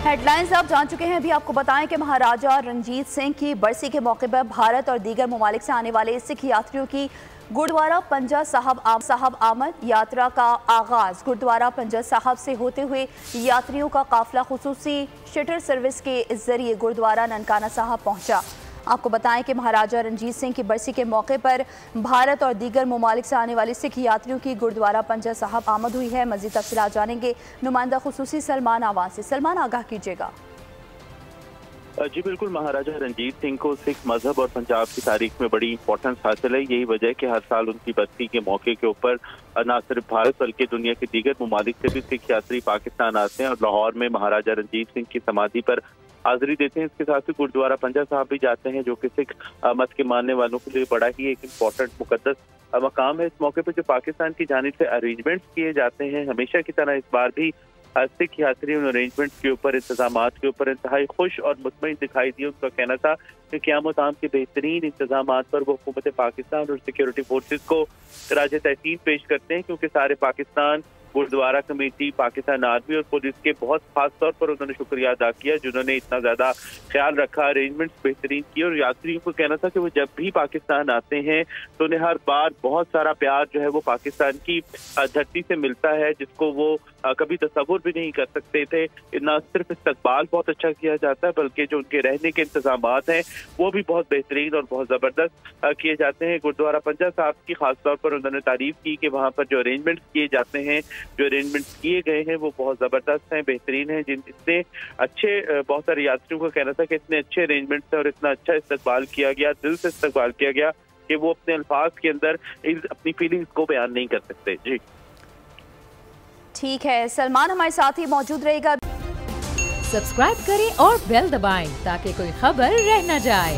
Headlines आप जान चुके हैं। अभी आपको बताएं कि महाराजा रणजीत सिंह की बरसी के मौके पर भारत और दीगर ममालिक से आने वाले सिख यात्रियों की गुरुद्वारा पंजा साहब आमद यात्रा का आगाज गुरुद्वारा पंजा साहब से होते हुए यात्रियों का काफिला खुसूसी शटर सर्विस के जरिए गुरुद्वारा ननकाना साहब पहुंचा। आपको बताएं कि महाराजा रणजीत सिंह की बरसी के मौके पर भारत और दीगर ममालिक से आने वाले सिख यात्रियों की गुरुद्वारा पंजा साहब आमद हुई है। मजीद तफसीलात जानेंगे नुमाइंदा खुसूसी सलमान आवाज से। सलमान, आगाह कीजिएगा। जी बिल्कुल, महाराजा रणजीत सिंह को सिख मजहब और पंजाब की तारीख में बड़ी इंपॉर्टेंस हासिल है। यही वजह है कि हर साल उनकी बरसी के मौके के ऊपर न सिर्फ भारत बल्कि दुनिया के दीगर ममालिक से भी सिख यात्री पाकिस्तान आते हैं और लाहौर में महाराजा रणजीत सिंह की समाधि पर हाजिरी देते हैं। इसके साथ ही गुरुद्वारा पंजा साहब भी जाते हैं, जो कि सिख मत के मानने वालों के लिए बड़ा ही एक इम्पोर्टेंट मुकद्दस मकाम है। इस मौके पर जो पाकिस्तान की जानिब से अरेंजमेंट्स किए जाते हैं, हमेशा की तरह इस बार भी सिख यात्री उन अरेंजमेंट्स के ऊपर, इंतजामात के ऊपर इंतहाई खुश और मुतमईन दिखाई दिए। उनका कहना था कि क़यामत आम के बेहतरीन इंतजामात पर वो हुकूमत पाकिस्तान और सिक्योरिटी फोर्सेज को खराज तहसीन पेश करते हैं, क्योंकि सारे पाकिस्तान, गुरुद्वारा कमेटी, पाकिस्तान आर्मी और पुलिस के बहुत खास तौर पर उन्होंने शुक्रिया अदा किया जिन्होंने इतना ज्यादा ख्याल रखा, अरेंजमेंट्स बेहतरीन किए। और यात्रियों को कहना था कि वो जब भी पाकिस्तान आते हैं तो उन्हें हर बार बहुत सारा प्यार जो है वो पाकिस्तान की धरती से मिलता है, जिसको वो कभी तस्वुर भी नहीं कर सकते थे। न सिर्फ इस्तकबाल बहुत अच्छा किया जाता है, बल्कि जो उनके रहने के इंतजामात हैं वो भी बहुत बेहतरीन और बहुत जबरदस्त किए जाते हैं। गुरुद्वारा पंजा साहब की खास तौर पर उन्होंने तारीफ की कि वहाँ पर जो अरेंजमेंट्स किए जाते हैं, जो अरेंजमेंट्स किए गए हैं वो बहुत ज़बरदस्त हैं, बेहतरीन हैं। इतने अच्छे, बहुत सारे यात्रियों का कहना था कि इतने अच्छे अरेंजमेंट्स हैं और इतना अच्छा इस्तकबाल किया गया, दिल से इस्तकबाल किया गया कि वो अपने अल्फाज के अंदर अपनी फीलिंग्स को बयान नहीं कर सकते। जी ठीक है, सलमान हमारे साथ ही मौजूद रहेगा। सब्सक्राइब करें और बेल दबाएं ताकि कोई खबर रह न जाए।